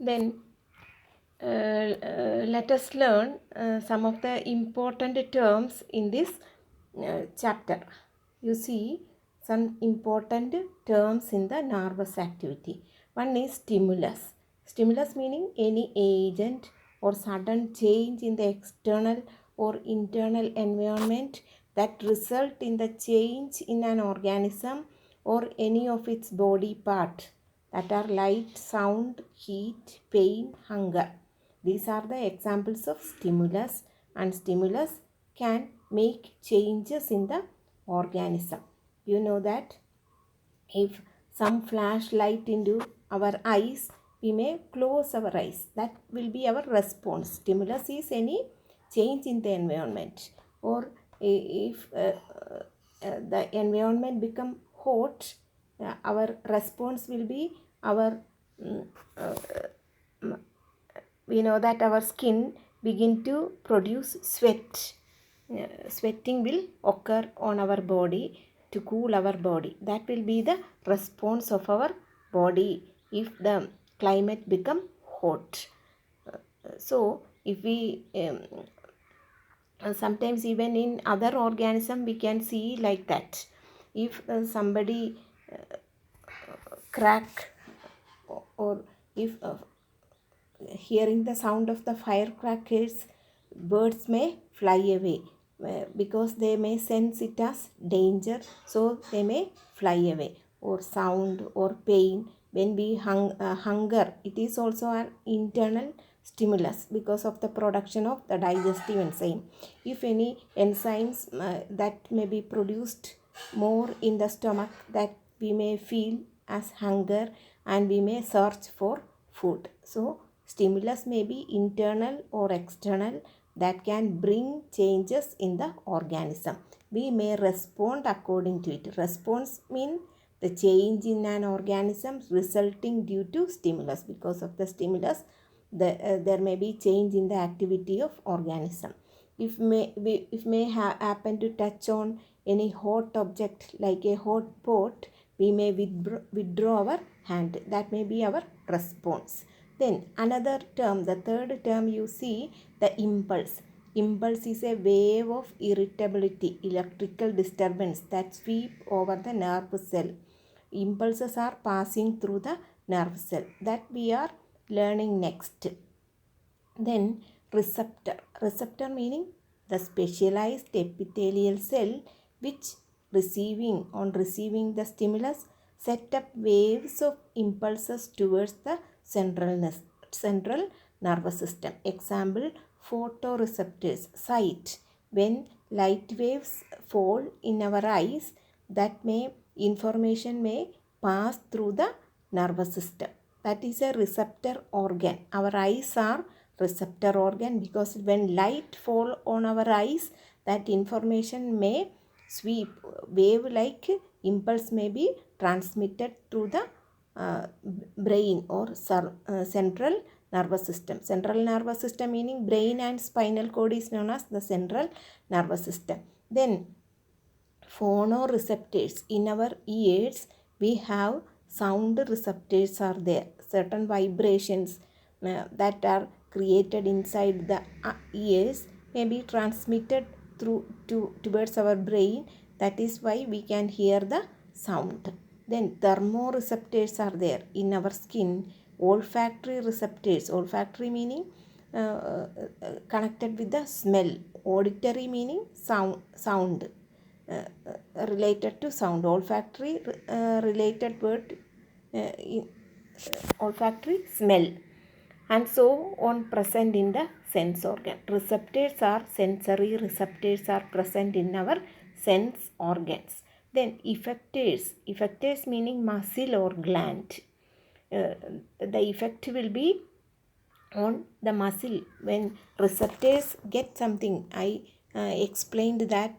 Then let us learn some of the important terms in this chapter. You see some important terms in the nervous activity. One is stimulus. Stimulus meaning any agent or sudden change in the external or internal environment that result in the change in an organism or any of its body part, that are light, sound, heat, pain, hunger. These are the examples of stimulus, and stimulus can make changes in the organism. You know that if some flash light into our eyes, we may close our eyes. That will be our response. Stimulus is any change in the environment, or if the environment become hot, our response will be our we know that our skin begin to produce sweat. Sweating will occur on our body to cool our body. That will be the response of our body if the climate become hot. So if we sometimes even in other organism we can see like that. If somebody crack, or if hearing the sound of the firecrackers, birds may fly away because they may sense it as danger, so they may fly away. Or sound or pain, when we hunger, it is also an internal stimulus because of the production of the digestive enzyme. If any enzymes that may be produced more in the stomach, that we may feel as hunger and we may search for food. So stimulus may be internal or external that can bring changes in the organism. We may respond according to it. Response means the change in an organism resulting due to stimulus. Because of the stimulus, there may be change in the activity of organism. If may happen to touch on any hot object like a hot pot, we may withdraw our hand. That may be our response. Then another term, the third term, you see the impulse. Impulse is a wave of irritability, electrical disturbance that sweep over the nerve cell. Impulses are passing through the nerve cell. That we are learning next. Then receptor. Receptor meaning the specialized epithelial cell which on receiving the stimulus set up waves of impulses towards the central nervous system. Example, photoreceptors, sight. When light waves fall in our eyes, that information may pass through the nervous system. That is a receptor organ. Our eyes are receptor organ because when light fall on our eyes, that information may sweep, wave like impulse may be transmitted through the brain or central nervous system. Central nervous system meaning brain and spinal cord is known as the central nervous system. Then phonoreceptors. In our ears, we have sound receptors are there. Certain vibrations that are created inside the ears may be transmitted towards our brain. That is why we can hear the sound. Then thermoreceptors are there in our skin. Olfactory receptors. Olfactory meaning connected with the smell. Auditory meaning sound. Related to sound. Olfactory related word olfactory smell, and so on present in the sense organ. Receptors are sensory. Receptors are present in our sense organs. Then effectors. Effectors meaning muscle or gland. The effect will be on the muscle when receptors get something. I explained that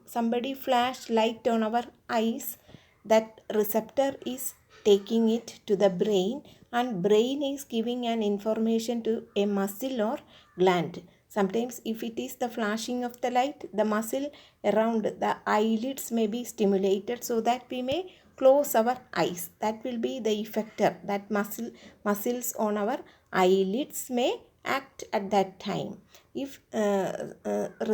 somebody flash light on our eyes, that receptor is taking it to the brain, and brain is giving an information to a muscle or gland. Sometimes if it is the flashing of the light, the muscle around the eyelids may be stimulated so that we may close our eyes. That will be the effector. That muscles on our eyelids may act at that time. If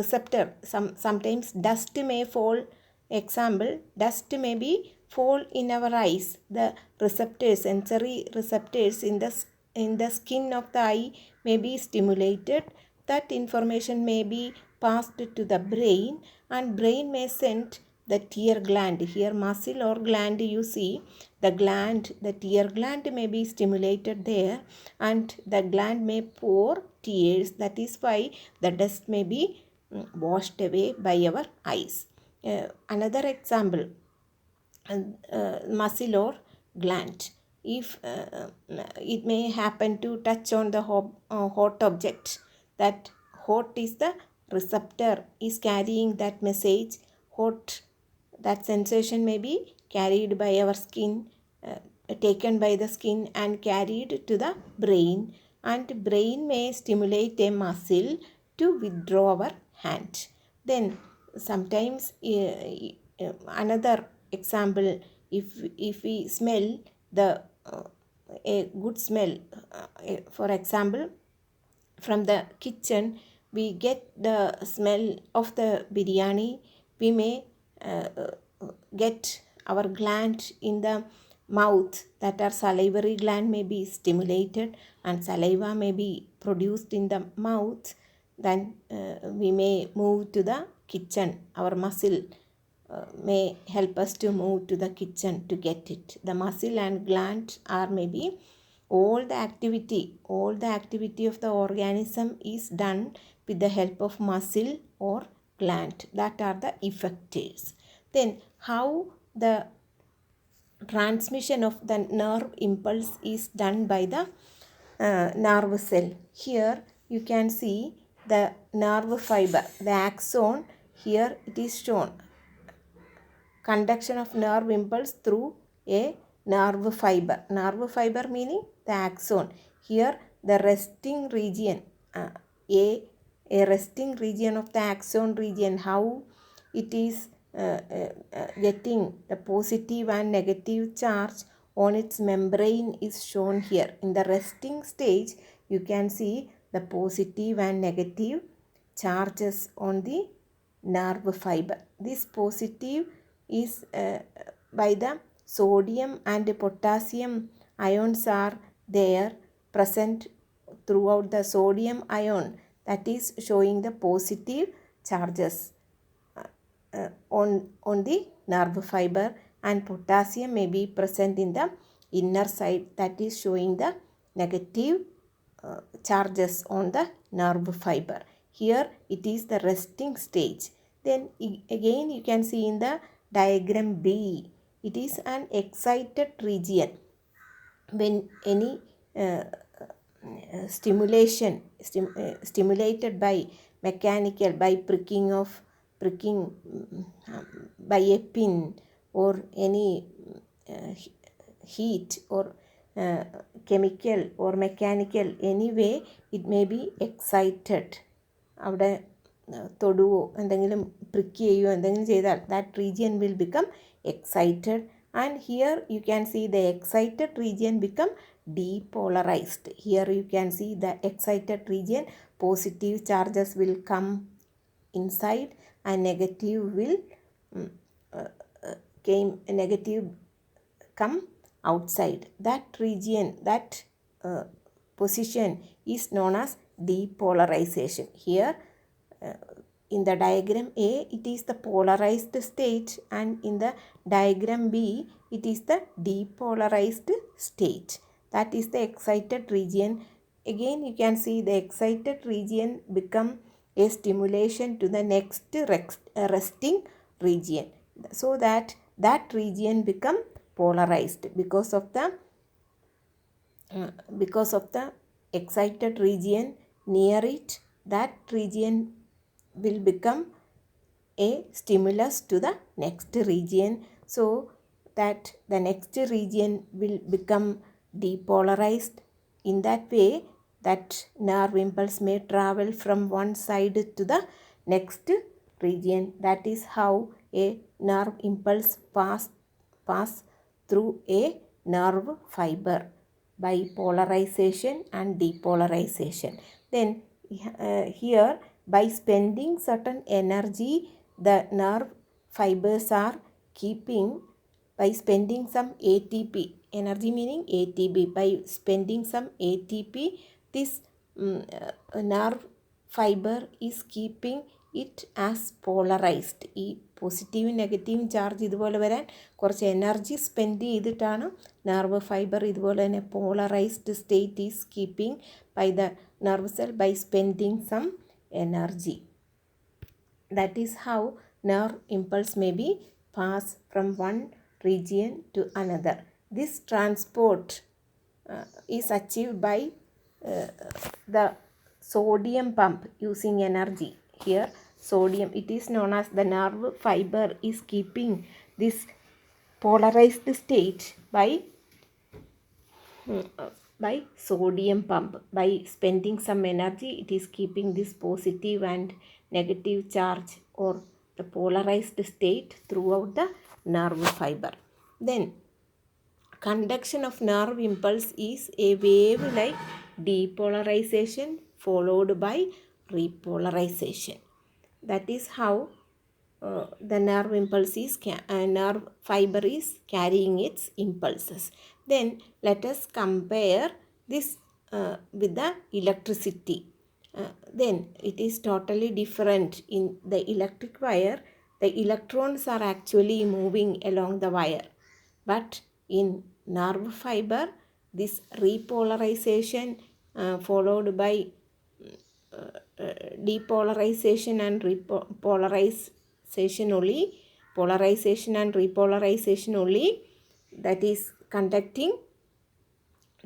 receptor, sometimes dust may fall. Example, dust may be fall in our eyes. The receptors, sensory receptors in the skin of the eye may be stimulated. That information may be passed to the brain, and brain may send the tear gland. Here muscle or gland you see, the tear gland may be stimulated there, and the gland may pour tears. That is why the dust may be washed away by our eyes. Another example, muscle or gland. If it may happen to touch on the hot object, that hot is the receptor, is carrying that message. Hot, that sensation may be carried by our skin, taken by the skin and carried to the brain, and brain may stimulate a muscle to withdraw our hand. Then sometimes another example, if we smell the a good smell, for example, from the kitchen we get the smell of the biryani, we may get our gland in the mouth, that our salivary gland may be stimulated and saliva may be produced in the mouth. Then we may move to the kitchen. Our muscle may help us to move to the kitchen to get it. The muscle and gland are maybe all the activity of the organism is done with the help of muscle or gland. That are the effectors. Then how the transmission of the nerve impulse is done by the nerve cell. Here you can see the nerve fiber, the axon. Here it is shown, conduction of nerve impulse through a nerve fiber. Nerve fiber meaning the axon. Here the resting region, a resting region of the axon region, how it is getting the positive and negative charge on its membrane is shown here. In the resting stage you can see the positive and negative charges on the nerve fiber. This positive is by the sodium and potassium ions are there present throughout the sodium ion, that is showing the positive charges on the nerve fiber, and potassium may be present in the inner side, that is showing the negative charges on the nerve fiber. Here it is the resting stage. Then again you can see in the diagram B, it is an excited region. When any stimulation stimulated by mechanical, by pricking by a pin, or any heat or chemical or mechanical, anyway it may be excited. അവിടെ തൊടുവോ എന്തെങ്കിലും പ്രിക്ക് ചെയ്യുകയോ എന്തെങ്കിലും ചെയ്താൽ that region will become excited, and here you can see the excited region become depolarized. Here you can see the excited region, positive charges will come inside and negative will come outside. That region, that position is known as depolarization. Here in the diagram A it is the polarized state, and in the diagram B it is the depolarized state. That is the excited region. Again you can see the excited region become a stimulation to the next resting region, so that region become polarized because of the excited region near it. That region will become a stimulus to the next region, so that the next region will become depolarized. In that way that nerve impulse may travel from one side to the next region. That is how a nerve impulse pass through a nerve fiber by polarization and depolarization. Then here, by spending certain energy, the nerve fibers are keeping, by spending some ATP, energy meaning ATP, by spending some ATP, this nerve fiber is keeping it as polarized. ഈ പോസിറ്റീവും നെഗറ്റീവും charge ഇതുപോലെ വരാൻ കുറച്ച് energy spend ചെയ്തിട്ടാണ് nerve fibre ഇതുപോലെ തന്നെ polarised state is keeping by the nerve cell by spending some energy. That is how nerve impulse may be passed from one region to another. This transport is achieved by the sodium pump using energy. Here sodium, it is known as the nerve fiber is keeping this polarized state by sodium pump. By spending some energy, it is keeping this positive and negative charge or the polarized state throughout the nerve fiber. Then conduction of nerve impulse is a wave like depolarization followed by repolarization. That is how the nerve impulse is nerve fiber is carrying its impulses. Then let us compare this with the electricity. Then it is totally different. In the electric wire, the electrons are actually moving along the wire, but in nerve fiber, this repolarization followed by depolarization and polarization and repolarization only, that is conducting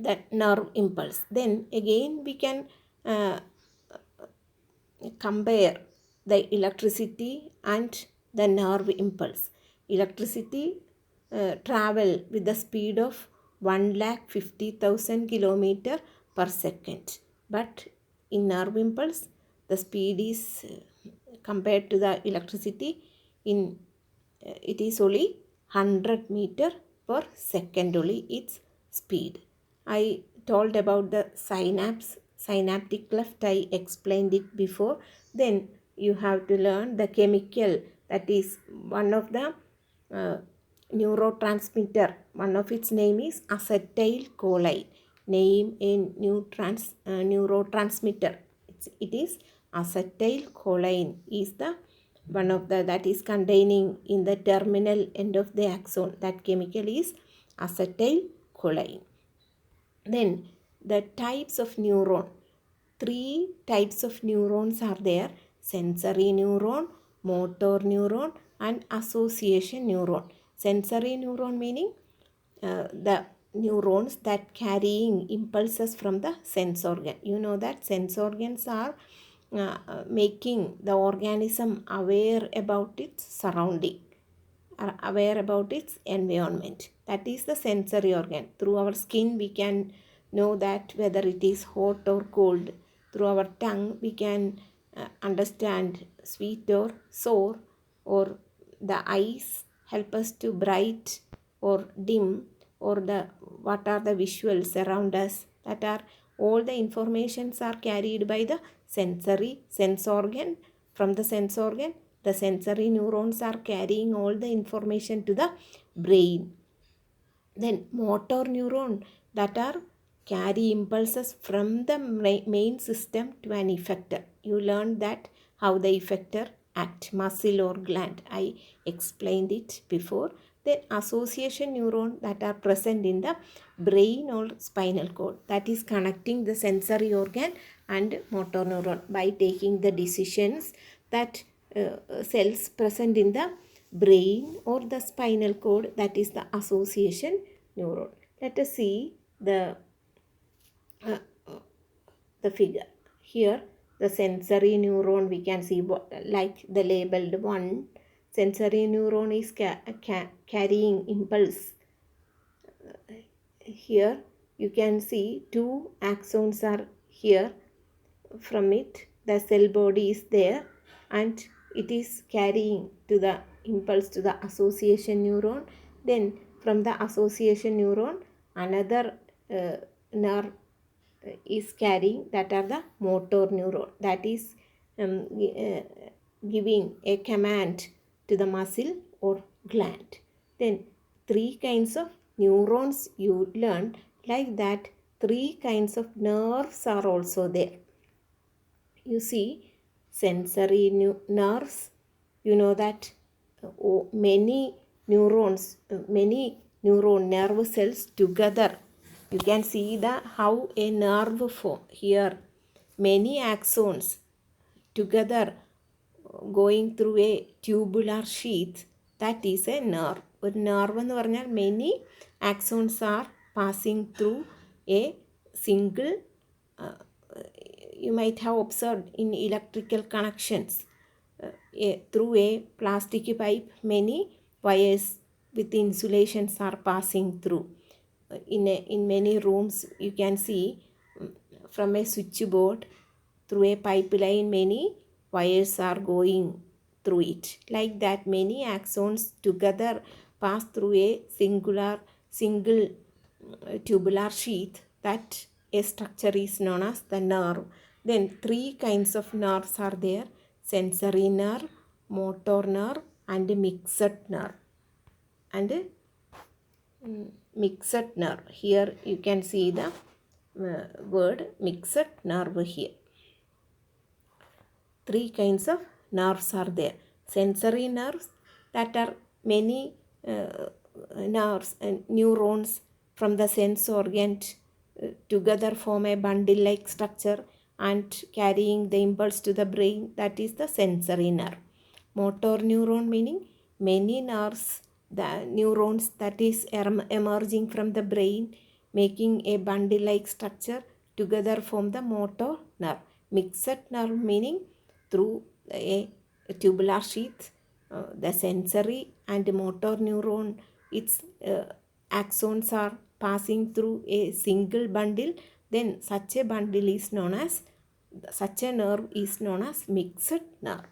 that nerve impulse. Then again we can compare the electricity and the nerve impulse. Electricity travel with the speed of 150,000 km per second, but in nerve impulse the speed is compared to the electricity in it is only 100 meter per second only its speed. I told about the synaptic cleft, I explained it before. Then you have to learn the chemical, that is one of the neurotransmitter, one of its name is acetylcholine. Name a neurotransmitter, it is acetylcholine is the one of the that is containing in the terminal end of the axon. That chemical is acetylcholine. Then the types of neuron, 3 types of neurons are there: sensory neuron, motor neuron and association neuron. Sensory neuron meaning the neurons that carrying impulses from the sense organ. You know that sense organs are making the organism aware about its surrounding, aware about its environment. That is the sensory organ. Through our skin we can know that whether it is hot or cold. Through our tongue we can understand sweet or sour, or the eyes help us to bright or dim, or the what are the visuals around us. That are all the informations are carried by the sense organ. From the sense organ, the sensory neurons are carrying all the information to the brain. Then motor neuron, that are carry impulses from the main system to an effector. You learned that how the effector act, muscle or gland. I explained it before. Then association neuron, that are present in the brain or spinal cord, that is connecting the sensory organ and motor neuron by taking the decisions. That cells present in the brain or the spinal cord, that is the association neuron. Let us see the figure. Here the sensory neuron, we can see like the labeled one. Sensory neuron is carrying impulse. Here you can see 2 axons are here. From it the cell body is there and it is carrying to the impulse to the association neuron. Then from the association neuron another nerve is carrying, that are the motor neuron, that is giving a command to the muscle or gland. Then three kinds of neurons you learned, like that three kinds of nerves are also there. You see, sensory nerves, you know that many neurons, many neuron nerve cells together, you can see the how a nerve form here, many axons together going through a tubular sheath, that is a nerve. ഒരു nerve എന്ന് പറഞ്ഞാൽ many axons are passing through a single you might have observed in electrical connections, through a plastic pipe many wires with insulations are passing through. In many rooms you can see, from a switchboard through a pipeline many wires are going through it. Like that many axons together pass through a single tubular sheath, that a structure is known as the nerve. Then three kinds of nerves are there: sensory nerve, motor nerve, and mixed nerve. And mixed nerve, here you can see the word mixed nerve here. Three kinds of nerves are there. Sensory nerves, that are many nerves and neurons from the sense organ together form a bundle like structure and carrying the impulse to the brain, that is the sensory nerve. Motor neuron meaning many nerves, the neurons that is emerging from the brain, making a bundle like structure together form the motor nerve. Mixed nerve meaning through a tubular sheath, the sensory and motor neuron, its axons are passing through a single bundle, then such a bundle is known as, such a nerve is known as mixed nerve.